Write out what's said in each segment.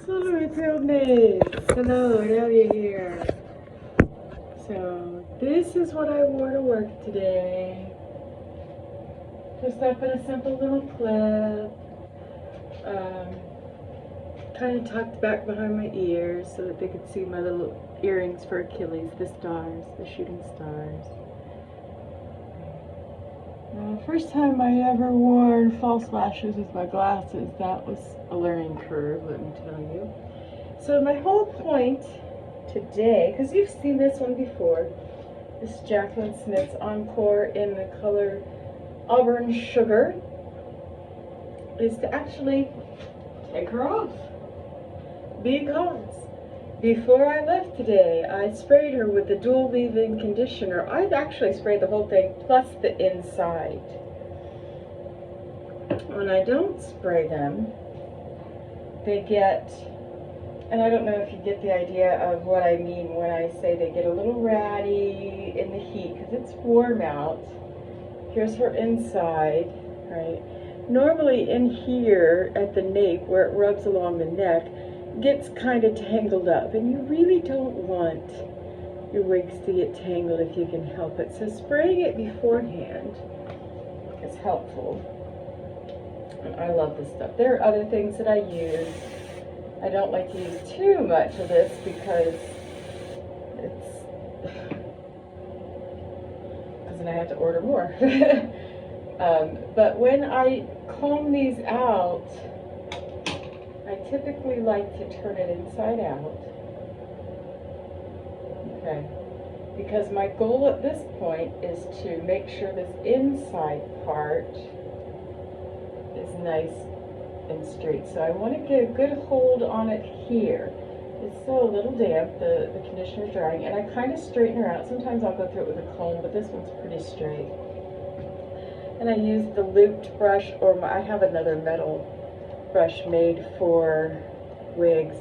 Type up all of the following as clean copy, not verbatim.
Hello, tailmates. Hello, now you're here. So, this is what I wore to work today. Just up in a simple little clip. Kind of tucked back behind my ears so that they could see my little earrings for Achilles, the stars, the shooting stars. First time I ever wore false lashes with my glasses, that was a learning curve, let me tell you. So my whole point today, because you've seen this one before, this Jaclyn Smith's Encore in the color Auburn Sugar, is to actually take her off. Because before I left today, I sprayed her with the dual leave-in conditioner. I've actually sprayed the whole thing plus the inside. When I don't spray them, they get, and I don't know if you get the idea of what I mean when I say they get a little ratty in the heat because it's warm out. Here's her inside, right? Normally in here at the nape where it rubs along the neck, gets kind of tangled up, and you really don't want your wigs to get tangled if you can help it. So spraying it beforehand is helpful. And I love this stuff. There are other things that I use. I don't like to use too much of this because then I have to order more. But when I comb these out, I typically like to turn it inside out. Okay. Because my goal at this point is to make sure this inside part is nice and straight. So I want to get a good hold on it here. It's still a little damp, the conditioner's drying, and I kind of straighten her out. Sometimes I'll go through it with a comb, but this one's pretty straight. And I use the looped brush, or I have another metal brush made for wigs,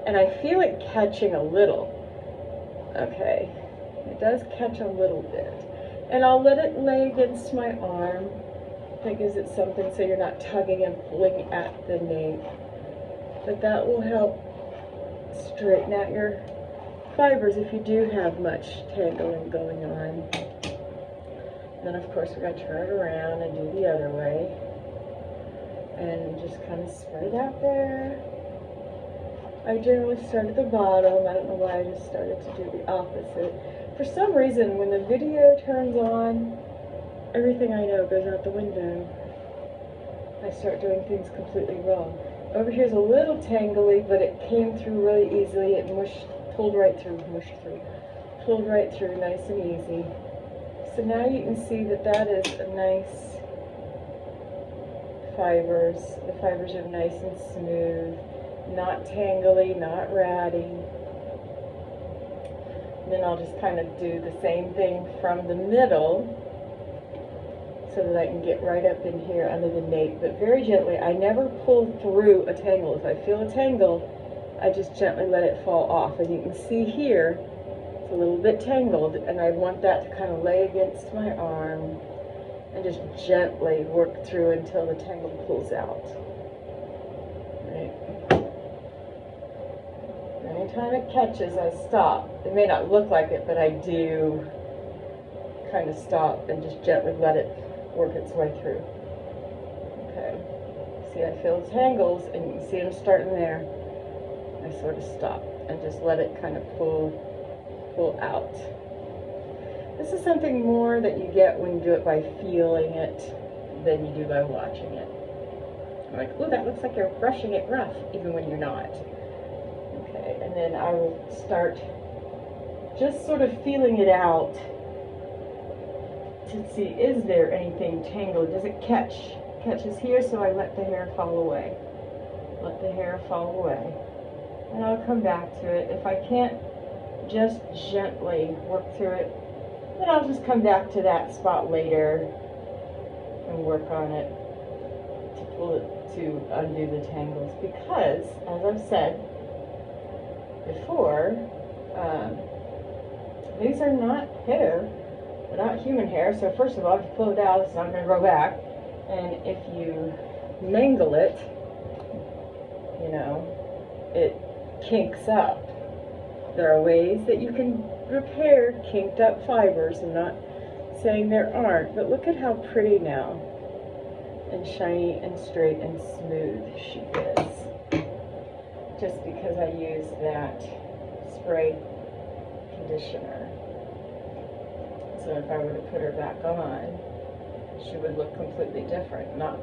and I feel it catching a little. Okay, it does catch a little bit, and I'll let it lay against my arm. That gives it something so you're not tugging and pulling at the nape, but that will help straighten out your fibers if you do have much tangling going on. Then of course we're going to turn it around and do the other way. And just kind of spread it out there. I generally start at the bottom. I don't know why I just started to do the opposite. For some reason, when the video turns on, everything I know goes out the window. I start doing things completely wrong. Over here's a little tangly, but it came through really easily. It pulled right through, nice and easy. So now you can see that that is a nice fibers. The fibers are nice and smooth, not tangly, not ratty. And then I'll just kind of do the same thing from the middle so that I can get right up in here under the nape, but very gently. I never pull through a tangle. If I feel a tangle, I just gently let it fall off. And you can see here, it's a little bit tangled, and I want that to kind of lay against my arm and just gently work through until the tangle pulls out. Right. Anytime it catches, I stop. It may not look like it, but I do kind of stop and just gently let it work its way through. Okay. See, I feel the tangles, and you can see them starting there. I sort of stop and just let it kind of pull out. This is something more that you get when you do it by feeling it than you do by watching it. I'm like, oh, that looks like you're brushing it rough, even when you're not. Okay, and then I will start just sort of feeling it out to see, is there anything tangled? Does it catch? Catches here, so I let the hair fall away. Let the hair fall away. And I'll come back to it. If I can't just gently work through it, then I'll just come back to that spot later and work on it to pull it, to undo the tangles. Because, as I've said before, these are not hair. They're not human hair. So first of all, if you pull it out, it's not going to grow back. And if you mangle it, you know, it kinks up. There are ways that you can repair kinked up fibers. I'm not saying there aren't, but look at how pretty now and shiny and straight and smooth she is. Just because I used that spray conditioner. So if I were to put her back on, she would look completely different, not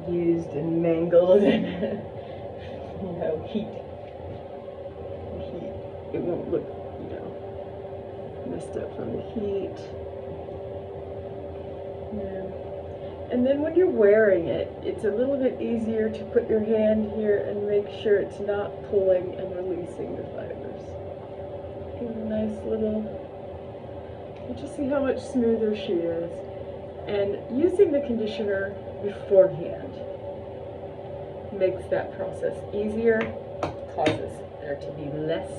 used and mangled and heat. It won't look, messed up from the heat. Yeah. And then when you're wearing it, it's a little bit easier to put your hand here and make sure it's not pulling and releasing the fibers. Give a nice little, you just see how much smoother she is. And using the conditioner beforehand makes that process easier, causes there to be less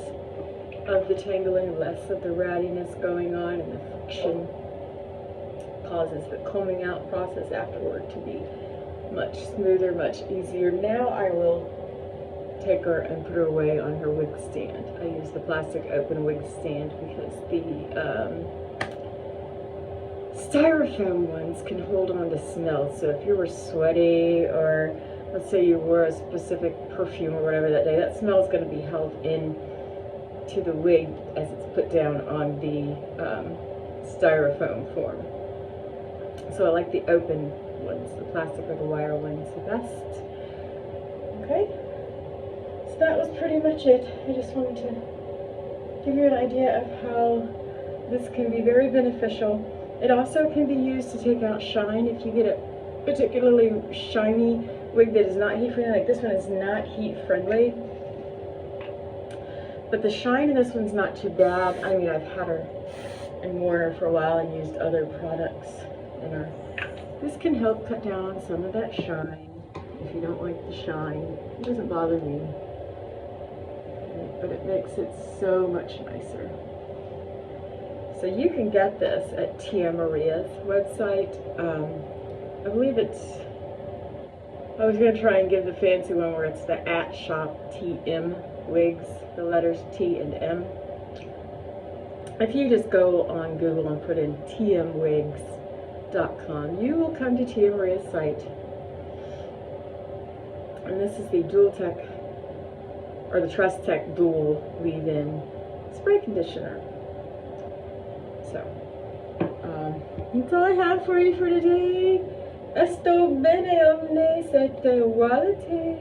of the tangling, less of the rattiness going on, and the friction causes the combing out process afterward to be much smoother, much easier. Now I will take her and put her away on her wig stand. I use the plastic open wig stand because the styrofoam ones can hold on to smell. So if you were sweaty, or let's say you wore a specific perfume or whatever that day, that smell is going to be held in to the wig as it's put down on the styrofoam form. So I like the open ones, the plastic or the wire ones the best. Okay, so that was pretty much it. I just wanted to give you an idea of how this can be very beneficial. It also can be used to take out shine. If you get a particularly shiny wig that is not heat friendly, like this one is not heat friendly, but the shine in this one's not too bad. I mean, I've had her and worn her for a while and used other products in her. This can help cut down some of that shine. If you don't like the shine, it doesn't bother me, but it makes it so much nicer. So you can get this at Tia Maria's website. I believe it's, I was going to try and give the fancy one where it's the @shop TM wigs, the letters T and M. If you just go on Google and put in tmwigs.com, you will come to Tia Maria's site. And this is the Dual Tech, or the Tress Tech Dual Leave-In Spray Conditioner. So, that's all I have for you for today. Esto bene omne sete walite.